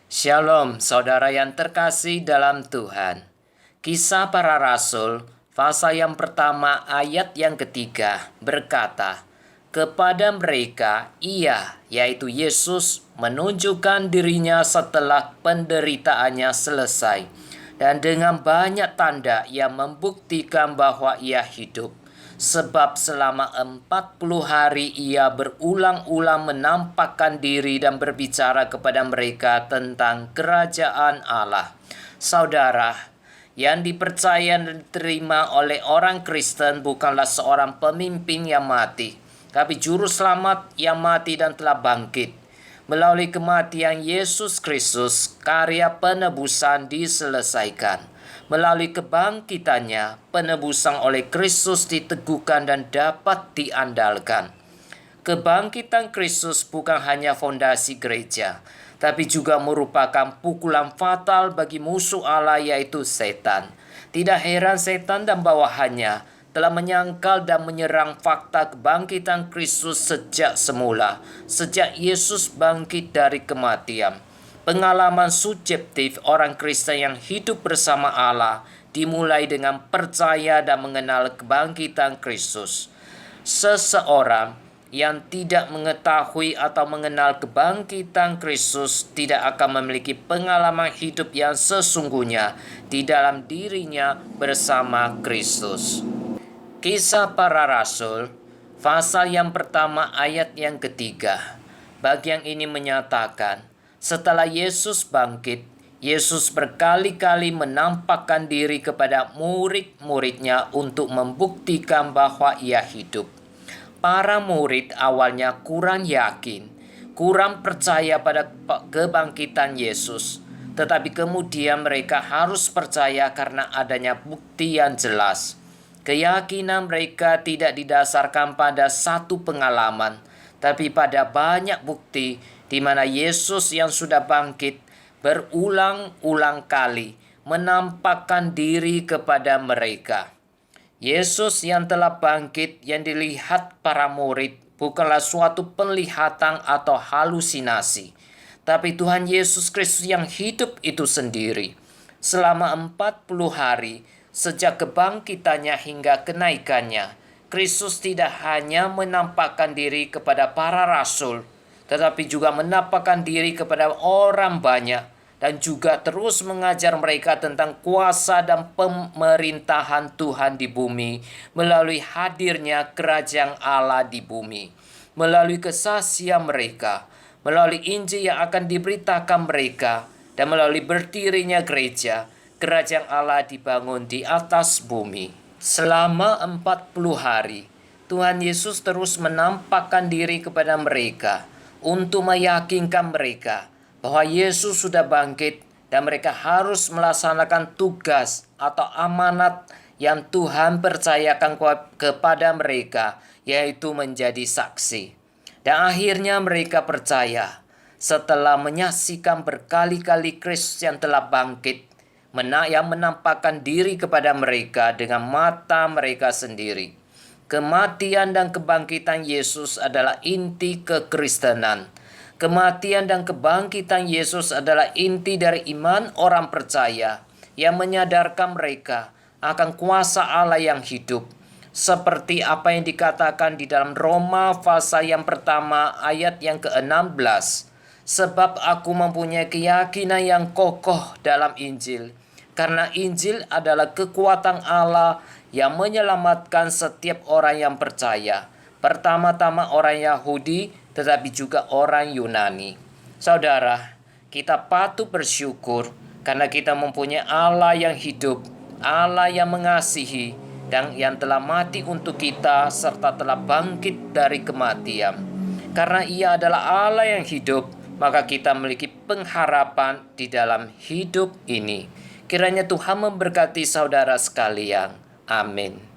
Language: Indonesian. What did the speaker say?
Shalom, saudara yang terkasih dalam Tuhan. Kisah para Rasul, pasal yang pertama ayat yang ketiga berkata, kepada mereka ia, yaitu Yesus, menunjukkan dirinya setelah penderitaannya selesai, dan dengan banyak tanda ia membuktikan bahwa ia hidup. Sebab selama 40 hari ia berulang-ulang menampakkan diri dan berbicara kepada mereka tentang kerajaan Allah. Saudara, yang dipercaya dan diterima oleh orang Kristen bukanlah seorang pemimpin yang mati, tapi juru selamat yang mati dan telah bangkit. Melalui kematian Yesus Kristus, karya penebusan diselesaikan. Melalui kebangkitannya, penebusan oleh Kristus diteguhkan dan dapat diandalkan. Kebangkitan Kristus bukan hanya fondasi gereja, tapi juga merupakan pukulan fatal bagi musuh Allah, yaitu setan. Tidak heran setan dan bawahannya telah menyangkal dan menyerang fakta kebangkitan Kristus sejak semula, sejak Yesus bangkit dari kematian. Pengalaman subjektif orang Kristen yang hidup bersama Allah dimulai dengan percaya dan mengenal kebangkitan Kristus. Seseorang yang tidak mengetahui atau mengenal kebangkitan Kristus tidak akan memiliki pengalaman hidup yang sesungguhnya di dalam dirinya bersama Kristus. Kisah para Rasul, pasal yang pertama ayat yang ketiga. Bagian ini menyatakan, setelah Yesus bangkit, Yesus berkali-kali menampakkan diri kepada murid-muridnya untuk membuktikan bahwa ia hidup. Para murid awalnya kurang yakin, kurang percaya pada kebangkitan Yesus. Tetapi kemudian mereka harus percaya karena adanya bukti yang jelas. Keyakinan mereka tidak didasarkan pada satu pengalaman, tapi pada banyak bukti di mana Yesus yang sudah bangkit berulang-ulang kali menampakkan diri kepada mereka. Yesus yang telah bangkit yang dilihat para murid bukanlah suatu penglihatan atau halusinasi, tapi Tuhan Yesus Kristus yang hidup itu sendiri. Selama 40 hari, sejak kebangkitannya hingga kenaikannya, Kristus tidak hanya menampakkan diri kepada para rasul, tetapi juga menampakkan diri kepada orang banyak, dan juga terus mengajar mereka tentang kuasa dan pemerintahan Tuhan di bumi melalui hadirnya kerajaan Allah di bumi. Melalui kesaksian mereka, melalui Injil yang akan diberitakan mereka, dan melalui berdirinya gereja, kerajaan Allah dibangun di atas bumi. Selama 40 hari, Tuhan Yesus terus menampakkan diri kepada mereka untuk meyakinkan mereka bahwa Yesus sudah bangkit dan mereka harus melaksanakan tugas atau amanat yang Tuhan percayakan kepada mereka, yaitu menjadi saksi. Dan akhirnya mereka percaya setelah menyaksikan berkali-kali Kristus yang telah bangkit, yang menampakkan diri kepada mereka dengan mata mereka sendiri. Kematian dan kebangkitan Yesus adalah inti kekristenan. Kematian dan kebangkitan Yesus adalah inti dari iman orang percaya yang menyadarkan mereka akan kuasa Allah yang hidup. Seperti apa yang dikatakan di dalam Roma pasal yang pertama ayat yang ke-16. Sebab aku mempunyai keyakinan yang kokoh dalam Injil, karena Injil adalah kekuatan Allah yang menyelamatkan setiap orang yang percaya. Pertama-tama orang Yahudi, tetapi juga orang Yunani. Saudara, kita patut bersyukur karena kita mempunyai Allah yang hidup, Allah yang mengasihi, dan yang telah mati untuk kita serta telah bangkit dari kematian. Karena Ia adalah Allah yang hidup, maka kita memiliki pengharapan di dalam hidup ini. Kiranya Tuhan memberkati saudara sekalian. Amin.